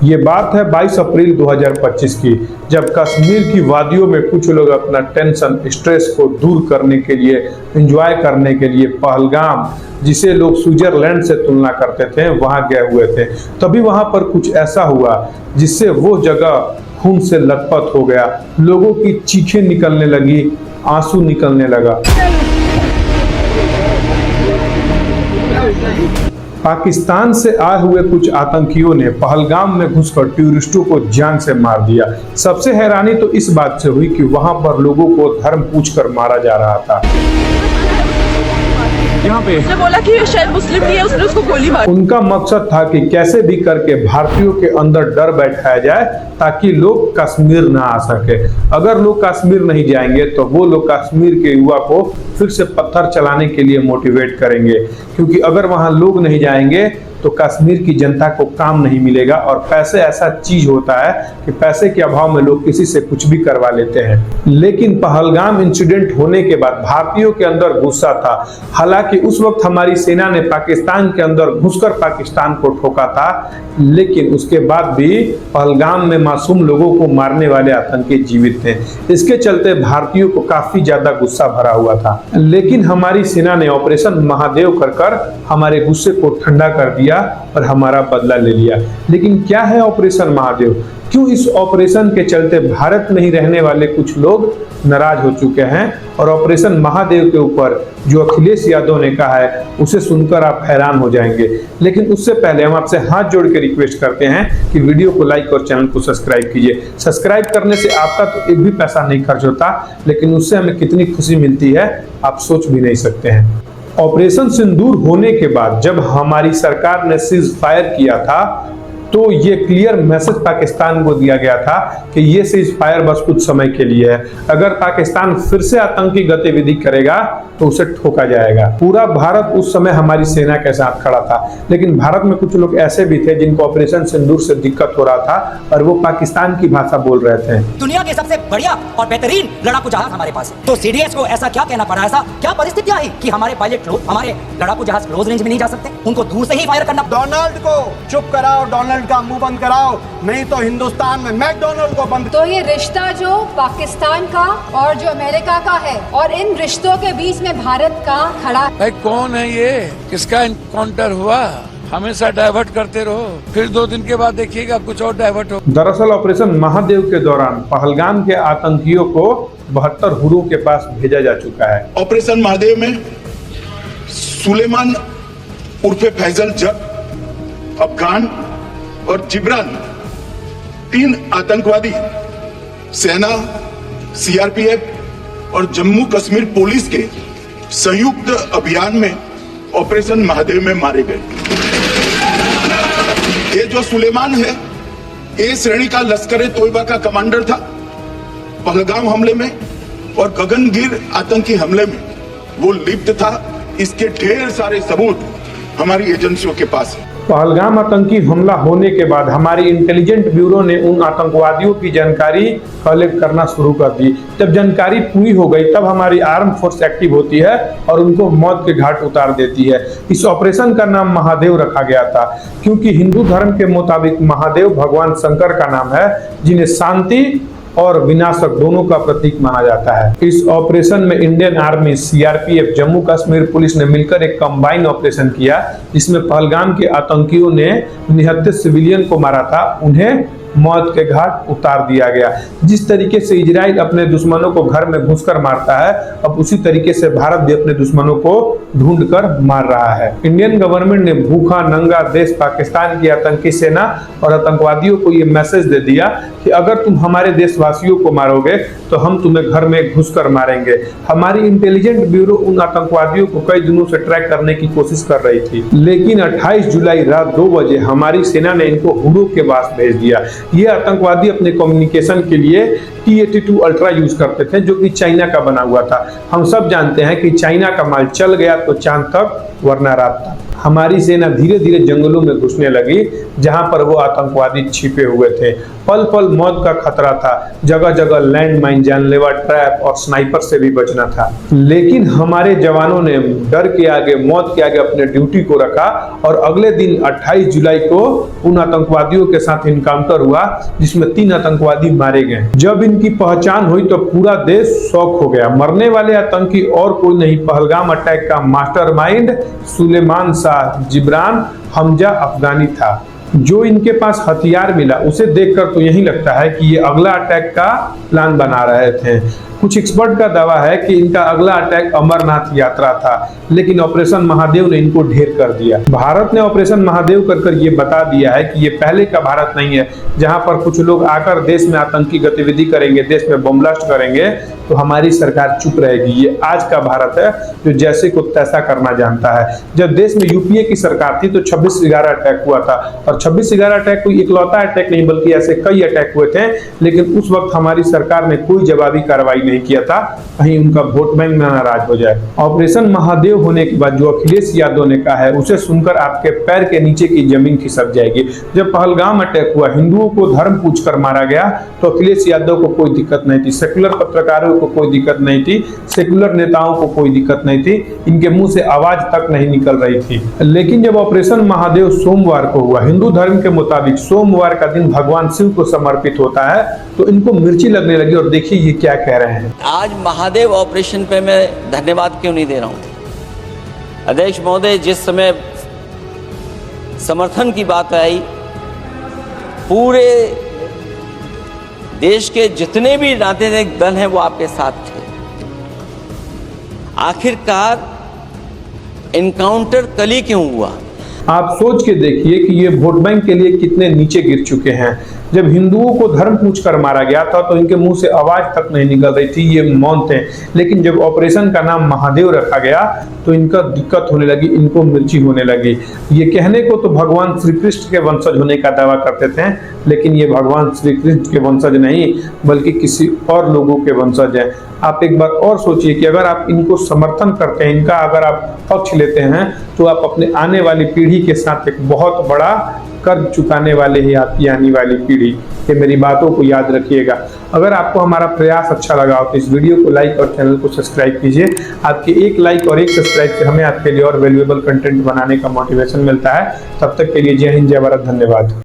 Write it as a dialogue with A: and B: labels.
A: ये बात है 22 अप्रैल 2025 की, जब कश्मीर की वादियों में कुछ लोग अपना टेंशन, स्ट्रेस को दूर करने के लिए, एंजॉय करने के लिए पहलगाम, जिसे लोग स्विट्जरलैंड से तुलना करते थे, वहां गए हुए थे। तभी वहां पर कुछ ऐसा हुआ जिससे वो जगह खून से लथपथ हो गया। लोगों की चीखें निकलने लगी, आंसू निकलने लगा। पाकिस्तान से आए हुए कुछ आतंकियों ने पहलगाम में घुसकर टूरिस्टों को जान से मार दिया। सबसे हैरानी तो इस बात से हुई कि वहां पर लोगों को धर्म पूछकर मारा जा रहा था।
B: यहाँ पे उसने बोला कि ये शायद मुस्लिम नहीं है, उसने उसको गोली मारी।
A: उनका मकसद था कि कैसे भी करके भारतीयों के अंदर डर बैठाया जाए ताकि लोग कश्मीर ना आ सके। अगर लोग कश्मीर नहीं जाएंगे तो वो लोग कश्मीर के युवा को फिर से पत्थर चलाने के लिए मोटिवेट करेंगे, क्योंकि अगर वहां लोग नहीं जाएंगे तो कश्मीर की जनता को काम नहीं मिलेगा। और पैसे ऐसा चीज होता है कि पैसे के अभाव में लोग किसी से कुछ भी करवा लेते हैं। लेकिन पहलगाम इंसिडेंट होने के बाद भारतीयों के अंदर गुस्सा था। हालांकि उस वक्त हमारी सेना ने पाकिस्तान के अंदर घुसकर पाकिस्तान को ठोका था, लेकिन उसके बाद भी पहलगाम में मासूम लोगों को मारने वाले आतंकी जीवित थे। इसके चलते भारतीयों को काफी ज्यादा गुस्सा भरा हुआ था। लेकिन हमारी सेना ने ऑपरेशन महादेव कर हमारे गुस्से को ठंडा कर दिया और हमारा बदला ले लिया। लेकिन क्या है ऑपरेशन महादेव? क्यों इस ऑपरेशन के चलते भारत में ही रहने वाले कुछ लोग नाराज हो चुके हैं? और ऑपरेशन महादेव के ऊपर जो अखिलेश यादव ने कहा है उसे सुनकर आप हैरान हो जाएंगे। लेकिन उससे पहले हम आपसे हाथ जोड़ के रिक्वेस्ट करते हैं कि वीडियो को लाइक और चैनल को सब्सक्राइब कीजिए। सब्सक्राइब करने से आपका तो एक भी पैसा नहीं खर्च होता, लेकिन उससे हमें कितनी खुशी मिलती है आप सोच भी नहीं सकते हैं। ऑपरेशन सिंदूर होने के बाद जब हमारी सरकार ने सीज फायर किया था तो ये क्लियर मैसेज पाकिस्तान को दिया गया था कि ये सीज फायर बस कुछ समय के लिए है। अगर पाकिस्तान फिर से आतंकी गतिविधि करेगा तो उसे ठोका जाएगा। पूरा भारत उस समय हमारी सेना के साथ खड़ा था, लेकिन भारत में कुछ लोग ऐसे भी थे जिनको ऑपरेशन सिंदूर से दिक्कत हो रहा था और वो पाकिस्तान की भाषा बोल रहे थे।
C: दुनिया के सबसे बढ़िया और बेहतरीन लड़ाकू जहाज हमारे पास है, तो सीडीएस को ऐसा क्या कहना पड़ा, ऐसा क्या परिस्थिति आई कि हमारे पायलट लोग हमारे लड़ाकू जहाज क्लोज रेंज में नहीं जा सकते, उनको दूर से ही फायर करना।
D: डोनाल्ड को चुप कराओ, डोनाल्ड का मुंह बंद कराओ, नहीं तो हिंदुस्तान में मैकडोनाल्ड को बंद।
E: तो ये रिश्ता जो पाकिस्तान का और जो अमेरिका का है, और इन रिश्तों के बीच में भारत का खड़ा।
F: भाई कौन है ये, किसका इनकाउंटर हुआ? हमेशा डाइवर्ट करते रहो, फिर 2 दिन के बाद देखिएगा कुछ और डाइवर्ट हो।
A: दरअसल ऑपरेशन महादेव के दौरान पहलगाम के आतंकियों को 72 हुरों के पास भेजा जा चुका है।
G: ऑपरेशन महादेव में सुलेमान उर्फे फैजल जट, अफगान और जिब्रान 3 आतंकवादी सेना, सीआरपीएफ और जम्मू कश्मीर पुलिस के संयुक्त अभियान में ऑपरेशन महादेव में मारे गए। ये जो सुलेमान है, ए श्रेणी का लश्कर तोयबा का कमांडर था। पहलगाम हमले में और गगनगिर आतंकी हमले में वो लिप्त था। इसके ढेर सारे सबूत हमारी एजेंसियों के पास है।
A: पहलगाम आतंकी हमला होने के बाद हमारी इंटेलिजेंट ब्यूरो ने उन आतंकवादियों की जानकारी कलेक्ट करना शुरू कर दी। जब जानकारी पूरी हो गई तब हमारी आर्म फोर्स एक्टिव होती है और उनको मौत के घाट उतार देती है। इस ऑपरेशन का नाम महादेव रखा गया था क्योंकि हिंदू धर्म के मुताबिक महादेव भगवान शंकर का नाम है, जिन्हें शांति और विनाशक दोनों का प्रतीक माना जाता है। इस ऑपरेशन में Indian army, CRPF, Jammu Kashmir police ने मिलकर एक कंबाइन ऑपरेशन किया, जिसमें पहलगाम के आतंकियों ने 69 सिविलियन को मारा था, उन्हें मौत के घाट उतार दिया गया। जिस तरीके से इजराइल अपने दुश्मनों को घर में घुसकर मारता है, अब उसी तरीके से भारत भी अपने दुश्मनों को ढूंढकर मार रहा है। इंडियन गवर्नमेंट ने भूखा नंगा देश पाकिस्तान की आतंकी सेना और आतंकवादियों को यह मैसेज दे दिया कि अगर तुम हमारे देशवासियों को मारोगे तो हम तुम्हें घर में घुसकर मारेंगे। हमारी इंटेलिजेंट ब्यूरो उन आतंकवादियों को कई दिनों से ट्रैक करने की कोशिश कर रही थी, लेकिन 28 जुलाई रात 2 बजे हमारी सेना ने इनको हुडू के पास भेज दिया। ये आतंकवादी अपने कम्युनिकेशन के लिए T-82 अल्ट्रा यूज करते थे, जो कि चाइना का बना हुआ था। हम सब जानते हैं कि चाइना का माल चल गया तो चांद तक, वरना रात तक। हमारी सेना धीरे धीरे जंगलों में घुसने लगी जहां पर वो आतंकवादी छिपे हुए थे। पल पल मौत का खतरा था, जगह जगह लैंड माइन, जानलेवा ट्रैप और स्नाइपर से भी बचना था। लेकिन हमारे जवानों ने डर के आगे, मौत के आगे अपने ड्यूटी को रखा और अगले दिन 28 जुलाई को उन आतंकवादियों के साथ इनकाउंटर हुआ जिसमें 3 आतंकवादी मारे गए। जब इनकी पहचान हुई तो पूरा देश शॉक हो गया। मरने वाले आतंकी और कोई नहीं, पहलगाम अटैक का मास्टरमाइंड सुलेमान शाह जिब्रान हमजा अफगानी था। जो इनके पास हथियार मिला उसे देखकर तो यही लगता है कि ये अगला अटैक का प्लान बना रहे थे। कुछ एक्सपर्ट का दावा है कि इनका अगला अटैक अमरनाथ यात्रा था, लेकिन ऑपरेशन महादेव ने इनको ढेर कर दिया। भारत ने ऑपरेशन महादेव कर ये बता दिया है कि ये पहले का भारत नहीं है जहां पर कुछ लोग आकर देश में आतंकी गतिविधि करेंगे, देश में बम ब्लास्ट करेंगे तो हमारी सरकार चुप रहेगी। ये आज का भारत है जो जैसे को तैसा करना जानता है। जब देश में यूपीए की सरकार थी तो 26/11 अटैक हुआ था और 26/11 अटैक कोई इकलौता अटैक नहीं बल्कि ऐसे कई अटैक हुए थे, लेकिन उस वक्त हमारी सरकार ने कोई जवाबी कार्रवाई नहीं किया था, कहीं उनका वोट बैंक में नाराज हो जाए। ऑपरेशन महादेव होने के बाद जो अखिलेश यादव ने कहा है उसे सुनकर आपके पैर के नीचे की जमीन खिसक जाएगी। जब पहलगाम अटैक हुआ, हिंदुओं को धर्म पूछकर मारा गया तो अखिलेश यादव को कोई दिक्कत नहीं थी, सेकुलर पत्रकारों को कोई दिक्कत नहीं थी, सेकुलर नेताओं को कोई दिक्कत नहीं थी, इनके मुंह से आवाज तक नहीं निकल रही थी। लेकिन जब ऑपरेशन महादेव सोमवार को हुआ, हिंदू धर्म के मुताबिक सोमवार का दिन भगवान शिव को समर्पित होता है, तो इनको मिर्ची लगने लगी। और देखिए ये क्या कह रहे हैं।
H: आज महादेव ऑपरेशन पे मैं धन्यवाद क्यों नहीं दे रहा हूं? अध्यक्ष महोदय, जिस समय समर्थन की बात आई, पूरे देश के जितने भी राजनीतिक दल हैं वो आपके साथ थे। आखिरकार इनकाउंटर कल ही क्यों हुआ?
A: आप सोच के देखिए कि ये वोट बैंक के लिए कितने नीचे गिर चुके हैं। जब हिंदुओं को धर्म पूछकर मारा गया था तो इनके मुंह से आवाज तक नहीं निकल रही थी, ये मौन थे। लेकिन जब ऑपरेशन का नाम महादेव रखा गया तो इनका दिक्कत होने लगी, इनको मिर्ची होने लगी। ये कहने को तो भगवान श्री कृष्ण के वंशज होने का दावा करते थे, लेकिन ये भगवान श्री कृष्ण के वंशज नहीं बल्कि किसी और लोगों के वंशज हैं। आप एक बार और सोचिए कि अगर आप इनको समर्थन करते हैं, इनका अगर आप पक्ष लेते हैं, तो आप अपने आने वाली पीढ़ी के साथ एक बहुत बड़ा कर्ज चुकाने वाले ही आपकी आने वाली पीढ़ी। ये मेरी बातों को याद रखिएगा। अगर आपको हमारा प्रयास अच्छा लगा हो तो इस वीडियो को लाइक और चैनल को सब्सक्राइब कीजिए। आपके एक लाइक और एक सब्सक्राइब से हमें आपके लिए और वैल्यूएबल कंटेंट बनाने का मोटिवेशन मिलता है। तब तक के लिए जय हिंद, जय भारत, धन्यवाद।